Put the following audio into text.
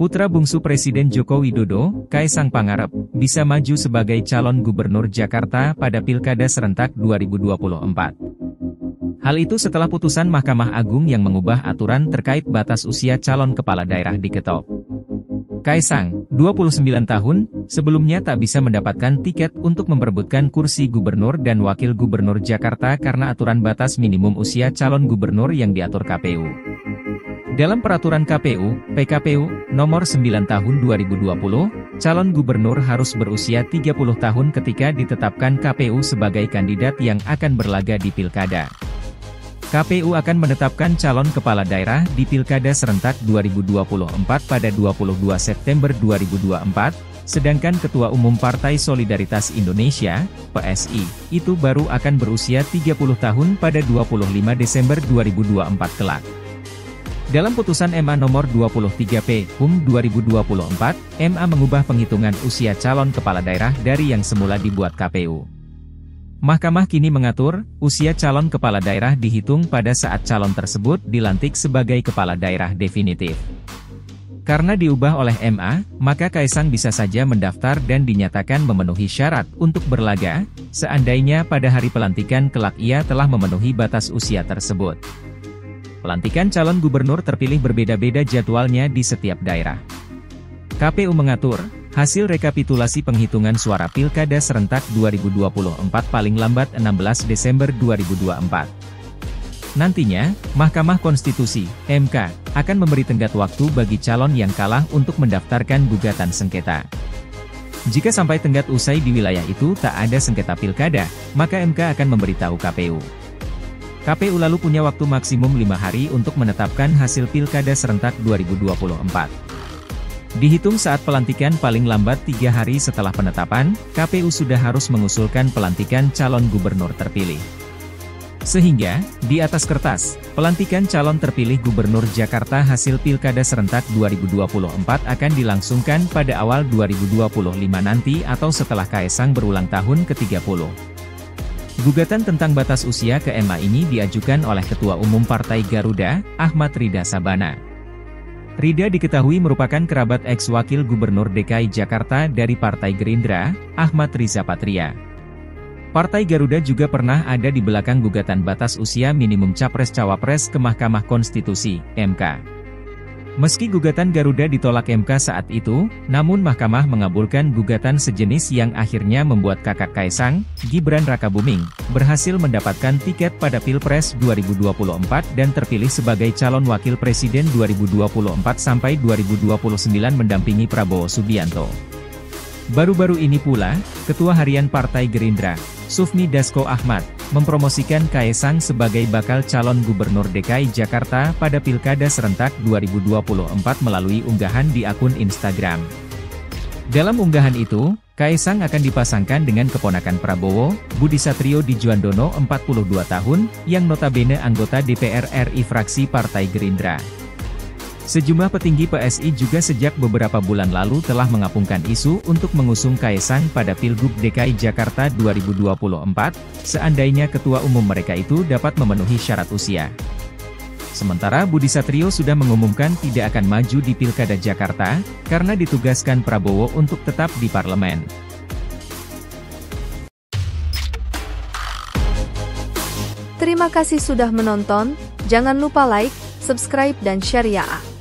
Putra bungsu Presiden Joko Widodo, Kaisang Pangarep, bisa maju sebagai calon gubernur Jakarta pada Pilkada serentak 2024. Hal itu setelah putusan Mahkamah Agung yang mengubah aturan terkait batas usia calon kepala daerah diketok. Kaisang, 29 tahun, sebelumnya tak bisa mendapatkan tiket untuk memperebutkan kursi gubernur dan wakil gubernur Jakarta karena aturan batas minimum usia calon gubernur yang diatur KPU. Dalam peraturan KPU, PKPU, nomor 9 tahun 2020, calon gubernur harus berusia 30 tahun ketika ditetapkan KPU sebagai kandidat yang akan berlaga di Pilkada. KPU akan menetapkan calon kepala daerah di Pilkada serentak 2024 pada 22 September 2024, sedangkan Ketua Umum Partai Solidaritas Indonesia, PSI, itu baru akan berusia 30 tahun pada 25 Desember 2024 kelak. Dalam putusan MA nomor 23P, HUM 2024, MA mengubah penghitungan usia calon kepala daerah dari yang semula dibuat KPU. Mahkamah kini mengatur, usia calon kepala daerah dihitung pada saat calon tersebut dilantik sebagai kepala daerah definitif. Karena diubah oleh MA, maka Kaisang bisa saja mendaftar dan dinyatakan memenuhi syarat untuk berlaga, seandainya pada hari pelantikan kelak ia telah memenuhi batas usia tersebut. Pelantikan calon gubernur terpilih berbeda-beda jadwalnya di setiap daerah. KPU mengatur, hasil rekapitulasi penghitungan suara Pilkada serentak 2024 paling lambat 16 Desember 2024. Nantinya, Mahkamah Konstitusi, MK, akan memberi tenggat waktu bagi calon yang kalah untuk mendaftarkan gugatan sengketa. Jika sampai tenggat usai di wilayah itu tak ada sengketa pilkada, maka MK akan memberitahu KPU. KPU lalu punya waktu maksimum 5 hari untuk menetapkan hasil Pilkada serentak 2024. Dihitung saat pelantikan paling lambat 3 hari setelah penetapan, KPU sudah harus mengusulkan pelantikan calon gubernur terpilih. Sehingga, di atas kertas, pelantikan calon terpilih gubernur Jakarta hasil Pilkada serentak 2024 akan dilangsungkan pada awal 2025 nanti atau setelah Kaisang berulang tahun ke-30. Gugatan tentang batas usia ke MA ini diajukan oleh Ketua Umum Partai Garuda, Ahmad Ridha Sabana. Ridha diketahui merupakan kerabat ex-wakil Gubernur DKI Jakarta dari Partai Gerindra, Ahmad Riza Patria. Partai Garuda juga pernah ada di belakang gugatan batas usia minimum Capres-Cawapres ke Mahkamah Konstitusi, MK. Meski gugatan Garuda ditolak MK saat itu, namun Mahkamah mengabulkan gugatan sejenis yang akhirnya membuat kakak Kaisang, Gibran Rakabuming, berhasil mendapatkan tiket pada Pilpres 2024 dan terpilih sebagai calon wakil presiden 2024 sampai 2029 mendampingi Prabowo Subianto. Baru-baru ini pula, Ketua Harian Partai Gerindra, Sufmi Dasko Ahmad, mempromosikan Kaisang sebagai bakal calon gubernur DKI Jakarta pada Pilkada serentak 2024 melalui unggahan di akun Instagram. Dalam unggahan itu, Kaisang akan dipasangkan dengan keponakan Prabowo, Budi Satrio Djuandono 42 tahun, yang notabene anggota DPR RI fraksi Partai Gerindra. Sejumlah petinggi PSI juga sejak beberapa bulan lalu telah mengapungkan isu untuk mengusung Kaisang pada Pilgub DKI Jakarta 2024, seandainya ketua umum mereka itu dapat memenuhi syarat usia. Sementara Budi Satrio sudah mengumumkan tidak akan maju di Pilkada Jakarta, karena ditugaskan Prabowo untuk tetap di parlemen. Terima kasih sudah menonton, jangan lupa like, subscribe dan share ya.